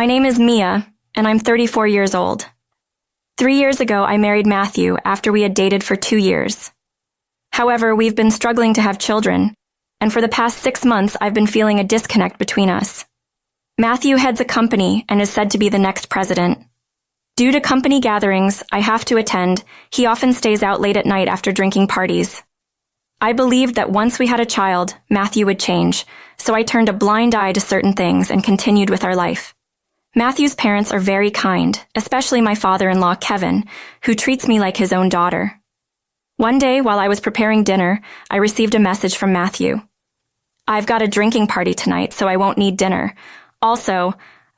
My name is Mia, and I'm 34 years old. 3 years ago, I married Matthew after we had dated for 2 years. However, we've been struggling to have children, and for the past 6 months, I've been feeling a disconnect between us. Matthew heads a company and is said to be the next president. Due to company gatherings I have to attend, he often stays out late at night after drinking parties. I believed that once we had a child, Matthew would change, so I turned a blind eye to certain things and continued with our life. Matthew's parents are very kind, especially my father-in-law, Kevin, who treats me like his own daughter. One day, while I was preparing dinner, I received a message from Matthew. I've got a drinking party tonight, so I won't need dinner. Also,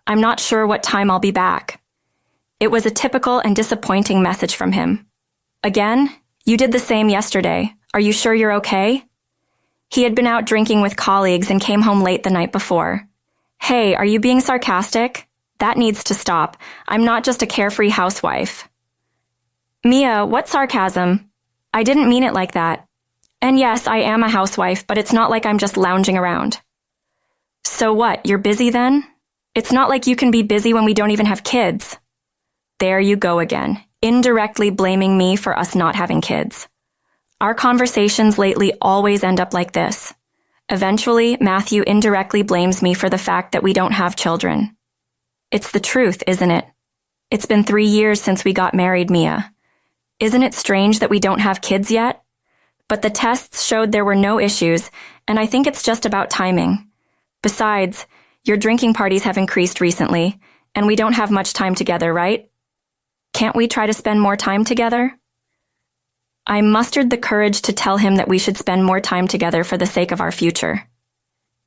I'm not sure what time I'll be back. It was a typical and disappointing message from him. Again, you did the same yesterday. Are you sure you're okay? He had been out drinking with colleagues and came home late the night before. Hey, are you being sarcastic? That needs to stop. I'm not just a carefree housewife. Mia, what sarcasm? I didn't mean it like that. And yes, I am a housewife, but it's not like I'm just lounging around. So what, you're busy then? It's not like you can be busy when we don't even have kids. There you go again, indirectly blaming me for us not having kids. Our conversations lately always end up like this. Eventually, Matthew indirectly blames me for the fact that we don't have children. It's the truth, isn't it? It's been 3 years since we got married, Mia. Isn't it strange that we don't have kids yet? But the tests showed there were no issues, and I think it's just about timing. Besides, your drinking parties have increased recently, and we don't have much time together, right? Can't we try to spend more time together? I mustered the courage to tell him that we should spend more time together for the sake of our future.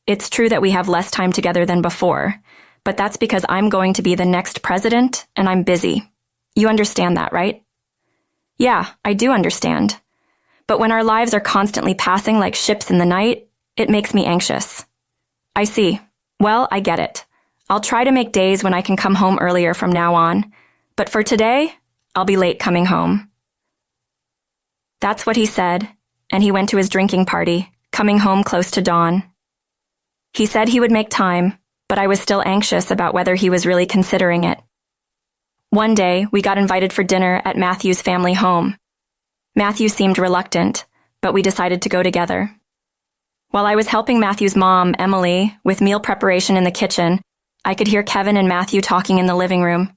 It's true that we have less time together than before, but that's because I'm going to be the next president and I'm busy. You understand that, right? Yeah, I do understand. But when our lives are constantly passing like ships in the night, it makes me anxious. I see. Well, I get it. I'll try to make days when I can come home earlier from now on, but for today, I'll be late coming home. That's what he said, and he went to his drinking party, coming home close to dawn. He said he would make time, but I was still anxious about whether he was really considering it. One day, we got invited for dinner at Matthew's family home. Matthew seemed reluctant, but we decided to go together. While I was helping Matthew's mom, Emily, with meal preparation in the kitchen, I could hear Kevin and Matthew talking in the living room.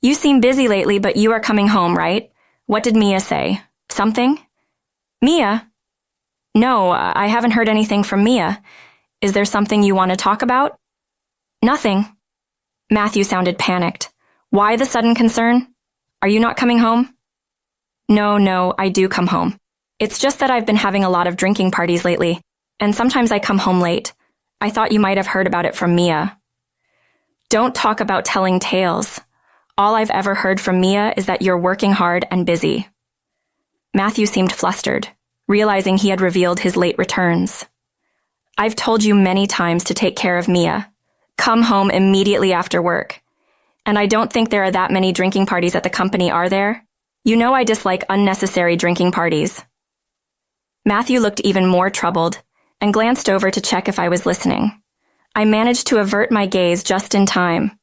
You seem busy lately, but you are coming home, right? What did Mia say? Something? Mia? No, I haven't heard anything from Mia. Is there something you want to talk about? Nothing. Matthew sounded panicked. Why the sudden concern? Are you not coming home? No, I do come home. It's just that I've been having a lot of drinking parties lately, and sometimes I come home late. I thought you might have heard about it from Mia. Don't talk about telling tales. All I've ever heard from Mia is that you're working hard and busy. Matthew seemed flustered, realizing he had revealed his late returns. I've told you many times to take care of Mia. Come home immediately after work. And I don't think there are that many drinking parties at the company, are there? You know I dislike unnecessary drinking parties. Matthew looked even more troubled and glanced over to check if I was listening. I managed to avert my gaze just in time.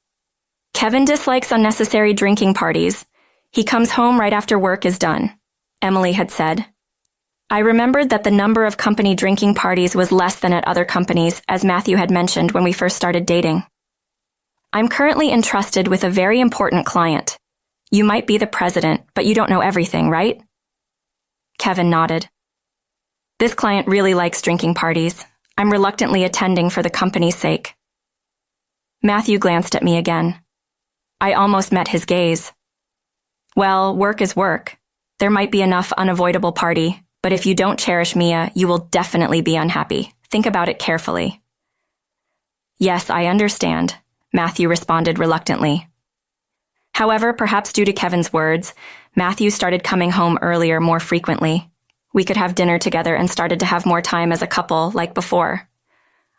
Kevin dislikes unnecessary drinking parties. He comes home right after work is done, Emily had said. I remembered that the number of company drinking parties was less than at other companies, as Matthew had mentioned when we first started dating. I'm currently entrusted with a very important client. You might be the president, but you don't know everything, right? Kevin nodded. This client really likes drinking parties. I'm reluctantly attending for the company's sake. Matthew glanced at me again. I almost met his gaze. Well, work is work. There might be enough unavoidable party, but if you don't cherish Mia, you will definitely be unhappy. Think about it carefully. Yes, I understand, Matthew responded reluctantly. However, perhaps due to Kevin's words, Matthew started coming home earlier more frequently. We could have dinner together and started to have more time as a couple like before.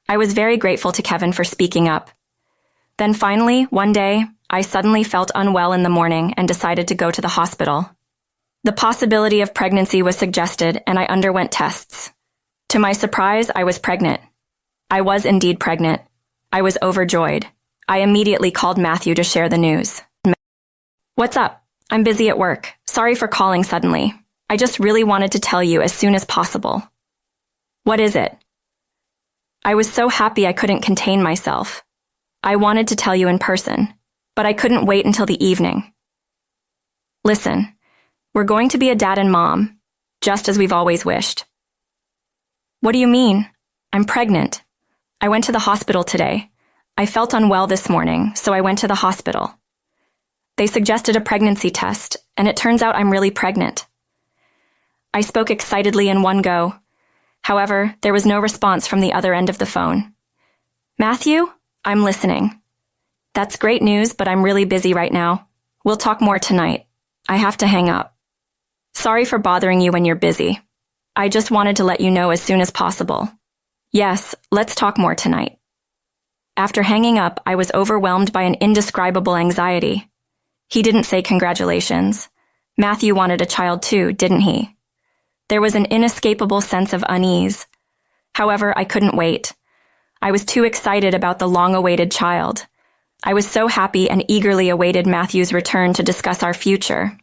I was very grateful to Kevin for speaking up. Then finally, one day, I suddenly felt unwell in the morning and decided to go to the hospital. The possibility of pregnancy was suggested and I underwent tests. To my surprise, I was pregnant. I was indeed pregnant. I was overjoyed. I immediately called Matthew to share the news. What's up? I'm busy at work. Sorry for calling suddenly. I just really wanted to tell you as soon as possible. What is it? I was so happy I couldn't contain myself. I wanted to tell you in person, but I couldn't wait until the evening. Listen, we're going to be a dad and mom, just as we've always wished. What do you mean? I'm pregnant. I went to the hospital today. I felt unwell this morning, so I went to the hospital. They suggested a pregnancy test, and it turns out I'm really pregnant. I spoke excitedly in one go. However, there was no response from the other end of the phone. Matthew, I'm listening. That's great news, but I'm really busy right now. We'll talk more tonight. I have to hang up. Sorry for bothering you when you're busy. I just wanted to let you know as soon as possible. Yes, let's talk more tonight. After hanging up, I was overwhelmed by an indescribable anxiety. He didn't say congratulations. Matthew wanted a child too, didn't he? There was an inescapable sense of unease. However, I couldn't wait. I was too excited about the long-awaited child. I was so happy and eagerly awaited Matthew's return to discuss our future.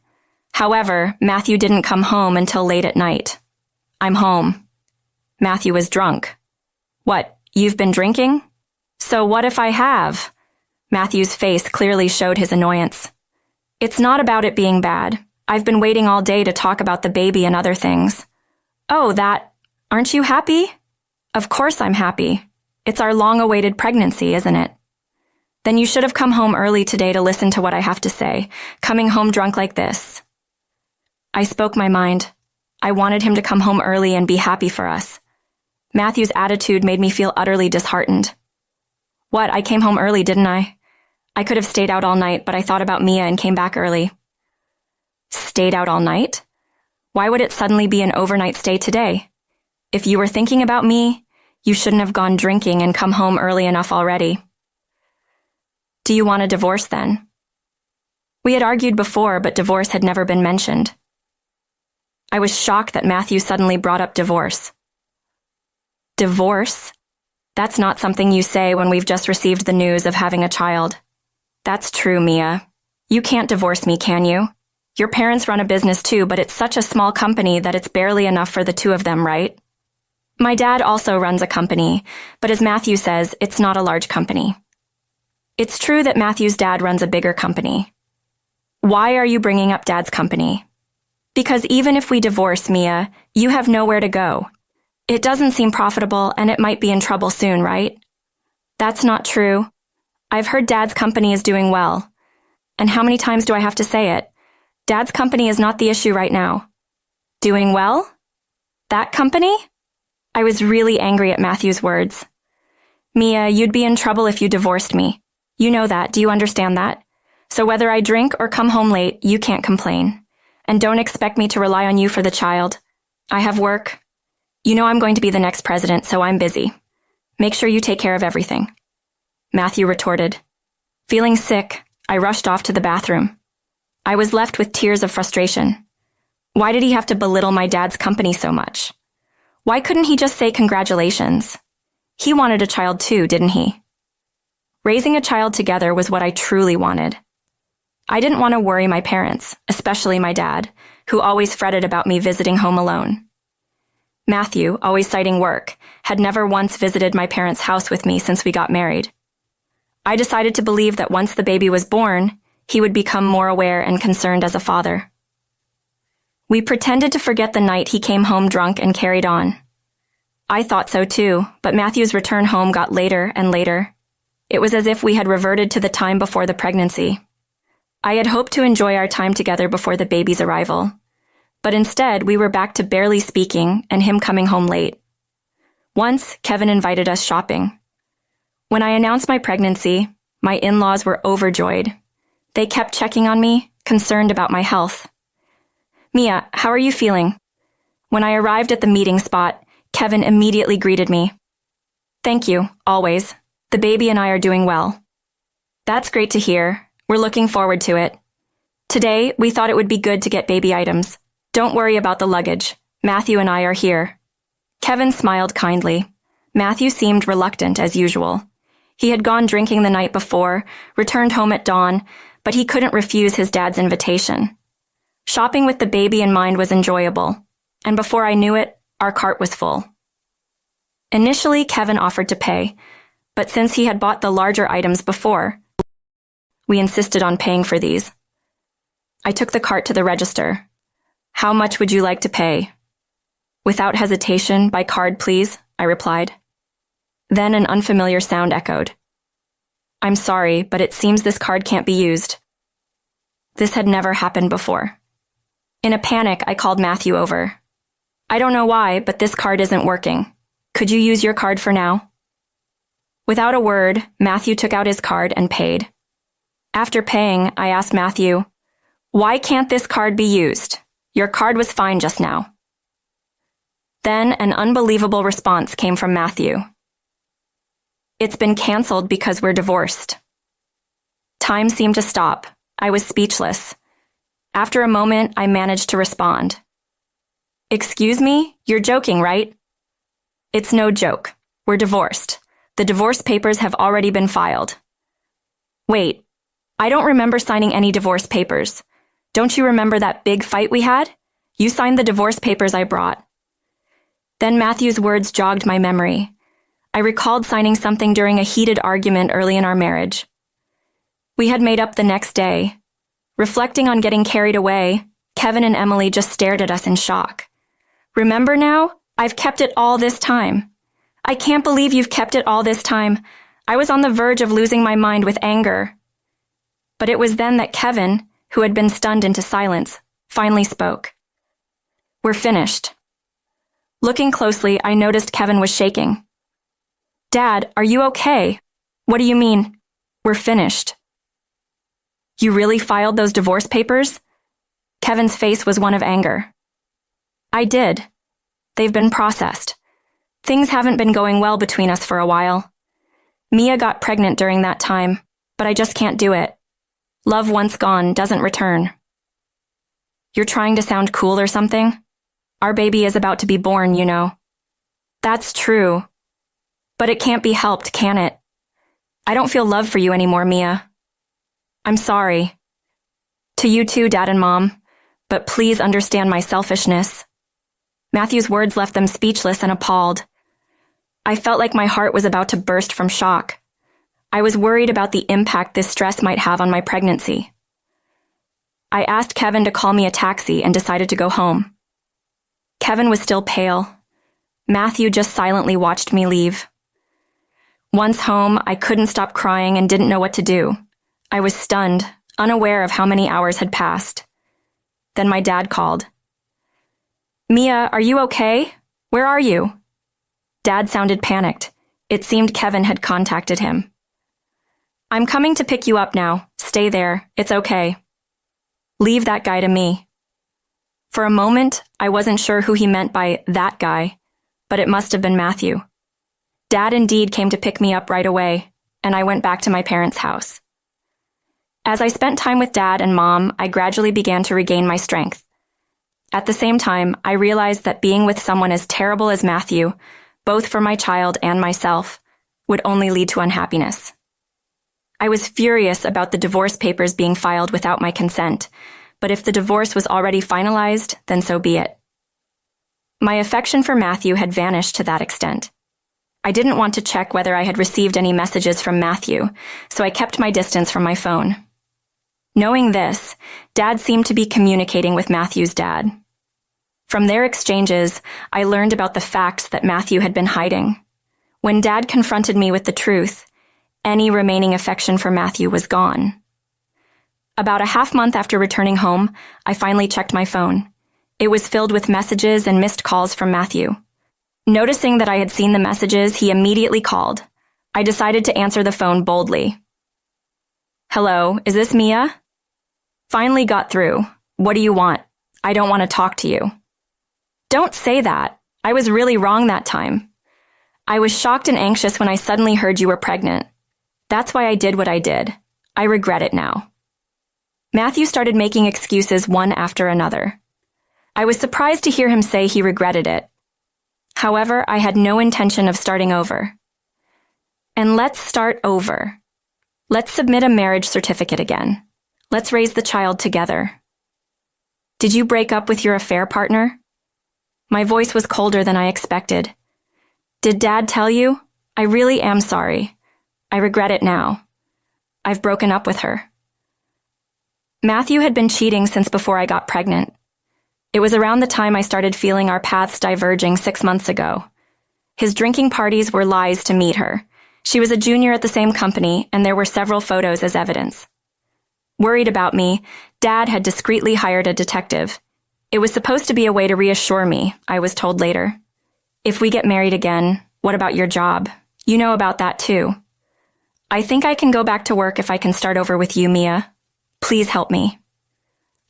However, Matthew didn't come home until late at night. I'm home. Matthew was drunk. What, you've been drinking? So what if I have? Matthew's face clearly showed his annoyance. It's not about it being bad. I've been waiting all day to talk about the baby and other things. Oh, that. Aren't you happy? Of course I'm happy. It's our long-awaited pregnancy, isn't it? Then you should have come home early today to listen to what I have to say, coming home drunk like this. I spoke my mind. I wanted him to come home early and be happy for us. Matthew's attitude made me feel utterly disheartened. What, I came home early, didn't I? I could have stayed out all night, but I thought about Mia and came back early. Stayed out all night? Why would it suddenly be an overnight stay today? If you were thinking about me, you shouldn't have gone drinking and come home early enough already. Do you want a divorce then? We had argued before, but divorce had never been mentioned. I was shocked that Matthew suddenly brought up divorce. Divorce? That's not something you say when we've just received the news of having a child. That's true, Mia. You can't divorce me, can you? Your parents run a business too, but it's such a small company that it's barely enough for the two of them, right? My dad also runs a company, but as Matthew says, it's not a large company. It's true that Matthew's dad runs a bigger company. Why are you bringing up Dad's company? Because even if we divorce, Mia, you have nowhere to go. It doesn't seem profitable and it might be in trouble soon, right? That's not true. I've heard Dad's company is doing well. And how many times do I have to say it? Dad's company is not the issue right now. Doing well? That company? I was really angry at Matthew's words. Mia, you'd be in trouble if you divorced me. You know that, do you understand that? So whether I drink or come home late, you can't complain. And don't expect me to rely on you for the child. I have work. You know I'm going to be the next president, so I'm busy. Make sure you take care of everything. Matthew retorted. Feeling sick, I rushed off to the bathroom. I was left with tears of frustration. Why did he have to belittle my dad's company so much? Why couldn't he just say congratulations? He wanted a child too, didn't he? Raising a child together was what I truly wanted. I didn't want to worry my parents, especially my dad, who always fretted about me visiting home alone. Matthew, always citing work, had never once visited my parents' house with me since we got married. I decided to believe that once the baby was born, he would become more aware and concerned as a father. We pretended to forget the night he came home drunk and carried on. I thought so too, but Matthew's return home got later and later. It was as if we had reverted to the time before the pregnancy. I had hoped to enjoy our time together before the baby's arrival, but instead we were back to barely speaking and him coming home late. Once, Kevin invited us shopping. When I announced my pregnancy, my in-laws were overjoyed. They kept checking on me, concerned about my health. Mia, how are you feeling? When I arrived at the meeting spot, Kevin immediately greeted me. Thank you, always. The baby and I are doing well. That's great to hear. We're looking forward to it. Today, we thought it would be good to get baby items. Don't worry about the luggage. Matthew and I are here. Kevin smiled kindly. Matthew seemed reluctant as usual. He had gone drinking the night before, returned home at dawn, but he couldn't refuse his dad's invitation. Shopping with the baby in mind was enjoyable, and before I knew it, our cart was full. Initially, Kevin offered to pay, but since he had bought the larger items before, we insisted on paying for these. I took the cart to the register. "How much would you like to pay?" "Without hesitation, by card, please," I replied. Then an unfamiliar sound echoed. "I'm sorry, but it seems this card can't be used." This had never happened before. In a panic, I called Matthew over. "I don't know why, but this card isn't working. Could you use your card for now?" Without a word, Matthew took out his card and paid. After paying, I asked Matthew, "Why can't this card be used? Your card was fine just now." Then an unbelievable response came from Matthew. "It's been canceled because we're divorced." Time seemed to stop. I was speechless. After a moment, I managed to respond. "Excuse me? You're joking, right?" "It's no joke. We're divorced. The divorce papers have already been filed." "Wait, I don't remember signing any divorce papers. Don't you remember that big fight we had? You signed the divorce papers I brought." Then Matthew's words jogged my memory. I recalled signing something during a heated argument early in our marriage. We had made up the next day. Reflecting on getting carried away, Kevin and Emily just stared at us in shock. "Remember now? I've kept it all this time." "I can't believe you've kept it all this time." I was on the verge of losing my mind with anger. But it was then that Kevin, who had been stunned into silence, finally spoke. "We're finished." Looking closely, I noticed Kevin was shaking. "Dad, are you okay? What do you mean, we're finished?" "You really filed those divorce papers?" Kevin's face was one of anger. "I did. They've been processed. Things haven't been going well between us for a while. Mia got pregnant during that time, but I just can't do it. Love once gone doesn't return." "You're trying to sound cool or something? Our baby is about to be born, you know." "That's true. But it can't be helped, can it? I don't feel love for you anymore, Mia." "I'm sorry." "To you too, Dad and Mom, but please understand my selfishness." Matthew's words left them speechless and appalled. I felt like my heart was about to burst from shock. I was worried about the impact this stress might have on my pregnancy. I asked Kevin to call me a taxi and decided to go home. Kevin was still pale. Matthew just silently watched me leave. Once home, I couldn't stop crying and didn't know what to do. I was stunned, unaware of how many hours had passed. Then my dad called. "Mia, are you okay? Where are you?" Dad sounded panicked. It seemed Kevin had contacted him. "I'm coming to pick you up now. Stay there. It's okay." "Leave that guy to me." For a moment, I wasn't sure who he meant by that guy, but it must have been Matthew. Dad indeed came to pick me up right away, and I went back to my parents' house. As I spent time with Dad and Mom, I gradually began to regain my strength. At the same time, I realized that being with someone as terrible as Matthew, both for my child and myself, would only lead to unhappiness. I was furious about the divorce papers being filed without my consent, but if the divorce was already finalized, then so be it. My affection for Matthew had vanished to that extent. I didn't want to check whether I had received any messages from Matthew, so I kept my distance from my phone. Knowing this, Dad seemed to be communicating with Matthew's dad. From their exchanges, I learned about the facts that Matthew had been hiding. When Dad confronted me with the truth, any remaining affection for Matthew was gone. About a half-month after returning home, I finally checked my phone. It was filled with messages and missed calls from Matthew. Noticing that I had seen the messages, he immediately called. I decided to answer the phone boldly. "Hello, is this Mia?" "Finally got through. What do you want? I don't want to talk to you." "Don't say that. I was really wrong that time. I was shocked and anxious when I suddenly heard you were pregnant. That's why I did what I did. I regret it now." Matthew started making excuses one after another. I was surprised to hear him say he regretted it. However, I had no intention of starting over. And let's start over. Let's submit a marriage certificate again. Let's raise the child together. Did you break up with your affair partner? My voice was colder than I expected. Did Dad tell you? I really am sorry. I regret it now. I've broken up with her. Matthew had been cheating since before I got pregnant. It was around the time I started feeling our paths diverging 6 months ago. His drinking parties were lies to meet her. She was a junior at the same company, and there were several photos as evidence. Worried about me, Dad had discreetly hired a detective. It was supposed to be a way to reassure me, I was told later. If we get married again, what about your job? You know about that too. I think I can go back to work if I can start over with you, Mia. Please help me.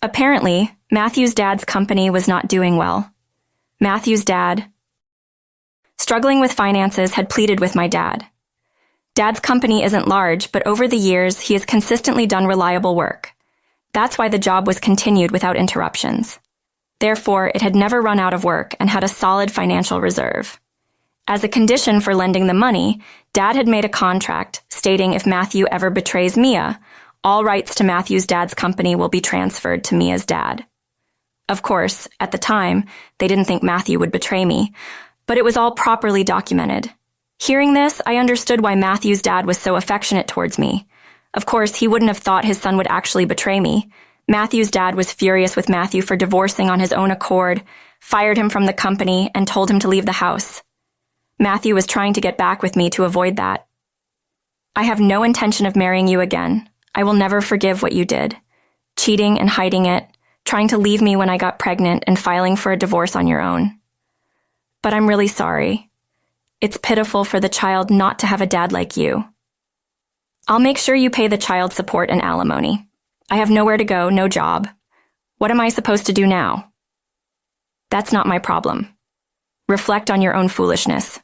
Apparently, Matthew's dad's company was not doing well. Matthew's dad, struggling with finances, had pleaded with my dad. Dad's company isn't large, but over the years, he has consistently done reliable work. That's why the job was continued without interruptions. Therefore, it had never run out of work and had a solid financial reserve. As a condition for lending the money, Dad had made a contract stating if Matthew ever betrays Mia, all rights to Matthew's dad's company will be transferred to Mia's dad. Of course, at the time, they didn't think Matthew would betray me, but it was all properly documented. Hearing this, I understood why Matthew's dad was so affectionate towards me. Of course, he wouldn't have thought his son would actually betray me. Matthew's dad was furious with Matthew for divorcing on his own accord, fired him from the company, and told him to leave the house. Matthew was trying to get back with me to avoid that. I have no intention of marrying you again. I will never forgive what you did. Cheating and hiding it, trying to leave me when I got pregnant, and filing for a divorce on your own. But I'm really sorry. It's pitiful for the child not to have a dad like you. I'll make sure you pay the child support and alimony. I have nowhere to go, no job. What am I supposed to do now? That's not my problem. Reflect on your own foolishness.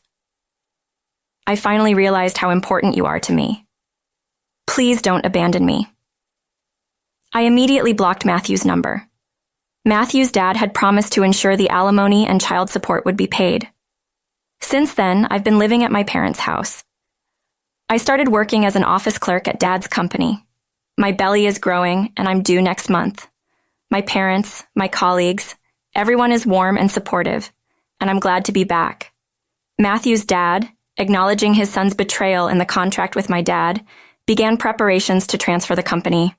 I finally realized how important you are to me. Please don't abandon me. I immediately blocked Matthew's number. Matthew's dad had promised to ensure the alimony and child support would be paid. Since then, I've been living at my parents' house. I started working as an office clerk at Dad's company. My belly is growing, and I'm due next month. My parents, my colleagues, everyone is warm and supportive, and I'm glad to be back. Matthew's dad, acknowledging his son's betrayal in the contract with my dad, began preparations to transfer the company.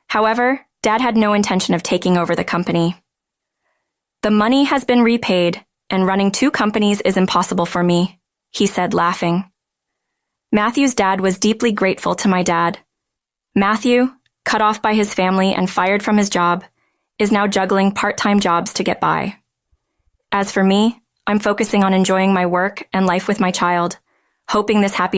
However, Dad had no intention of taking over the company. The money has been repaid, and running 2 companies is impossible for me, he said, laughing. Matthew's dad was deeply grateful to my dad. Matthew, cut off by his family and fired from his job, is now juggling part-time jobs to get by. As for me, I'm focusing on enjoying my work and life with my child, hoping this happy